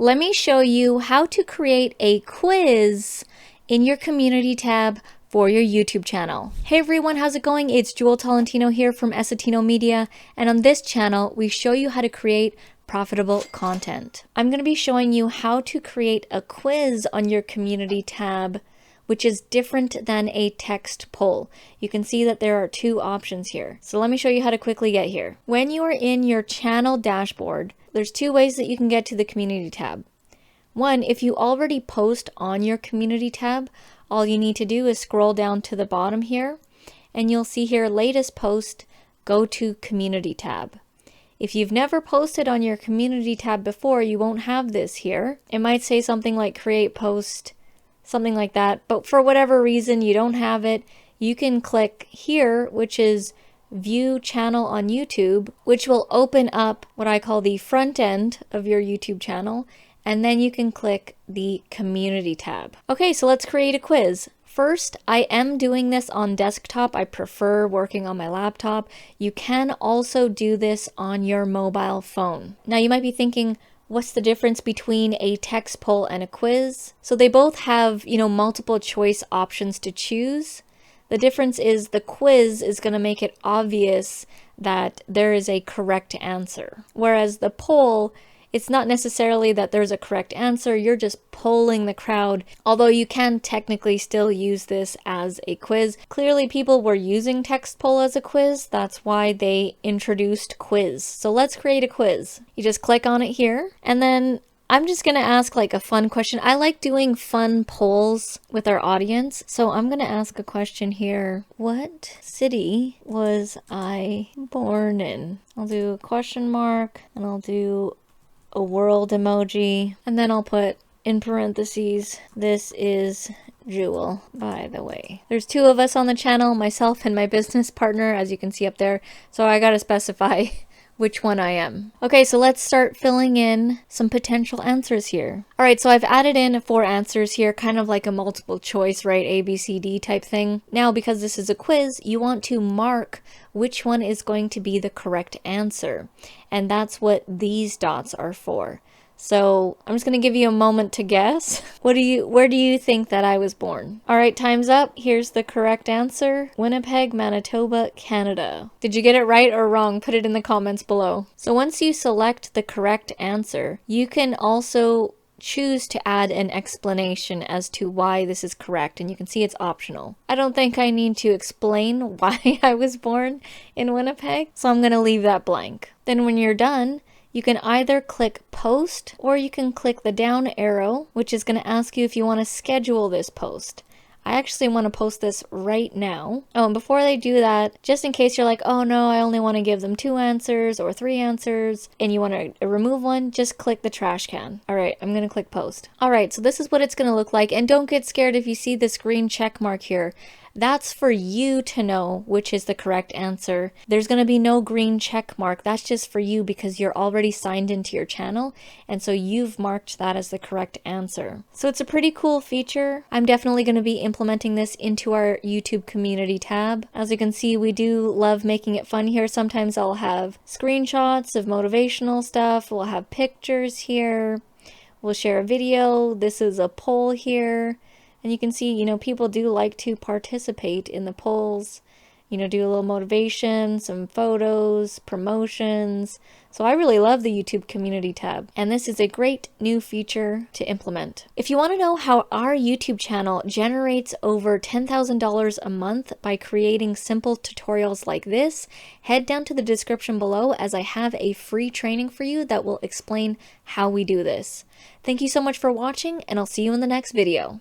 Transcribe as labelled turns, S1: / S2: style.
S1: let me show you how to create a quiz in your community tab for your YouTube channel. Hey everyone, how's it going? It's Jewel Tolentino here from Essetinomedia, and on this channel we show you how to create profitable content. I'm going to be showing you how to create a quiz on your community tab, which is different than a text poll. You can see that there are two options here. So let me show you how to quickly get here. When you are in your channel dashboard, there's two ways that you can get to the community tab. One, if you already post on your community tab, all you need to do is scroll down to the bottom here, and you'll see here latest post, go to community tab. If you've never posted on your community tab before, you won't have this here. It might say something like create post, something like that, but for whatever reason you don't have it, you can click here, which is view channel on YouTube, which will open up what I call the front end of your YouTube channel, and then you can click the community tab. Okay, so let's create a quiz. First, I am doing this on desktop. I prefer working on my laptop. You can also do this on your mobile phone. Now you might be thinking, what's the difference between a text poll and a quiz? So they both have, multiple choice options to choose. The difference is the quiz is going to make it obvious that there is a correct answer. Whereas the poll, it's not necessarily that there's a correct answer, you're just polling the crowd, although you can technically still use this as a quiz. Clearly people were using text poll as a quiz, that's why they introduced quiz. So let's create a quiz. You just click on it here, and then I'm just gonna ask like a fun question. I like doing fun polls with our audience, so I'm gonna ask a question here. What city was I born in? I'll do a question mark, and I'll do a world emoji, and then I'll put in parentheses, this is Jewel, by the way. There's two of us on the channel, myself and my business partner, as you can see up there, so I gotta specify which one I am. Okay, so let's start filling in some potential answers here. All right, so I've added in 4 answers here, kind of like a multiple choice, right? A, B, C, D type thing. Now, because this is a quiz, you want to mark which one is going to be the correct answer. And that's what these dots are for. So I'm just going to give you a moment to guess. Where do you think that I was born? All right, time's up. Here's the correct answer. Winnipeg, Manitoba, Canada. Did you get it right or wrong? Put it in the comments below. So once you select the correct answer, you can also choose to add an explanation as to why this is correct, and you can see it's optional. I don't think I need to explain why I was born in Winnipeg, so I'm going to leave that blank. Then when you're done, you can either click post, or you can click the down arrow, which is going to ask you if you want to schedule this post. I actually want to post this right now. Oh, and before they do that, just in case you're like, oh no, I only want to give them 2 answers or 3 answers, and you want to remove one, just click the trash can. All right, I'm going to click post. All right, so this is what it's going to look like, and don't get scared if you see this green check mark here. That's for you to know which is the correct answer. There's going to be no green check mark. That's just for you because you're already signed into your channel, and so you've marked that as the correct answer. So it's a pretty cool feature. I'm definitely going to be implementing this into our YouTube community tab. As you can see, we do love making it fun here. Sometimes I'll have screenshots of motivational stuff. We'll have pictures here. We'll share a video. This is a poll here. And you can see, people do like to participate in the polls, do a little motivation, some photos, promotions. So I really love the YouTube community tab, and this is a great new feature to implement. If you want to know how our YouTube channel generates over $10,000 a month by creating simple tutorials like this, head down to the description below, as I have a free training for you that will explain how we do this. Thank you so much for watching, and I'll see you in the next video.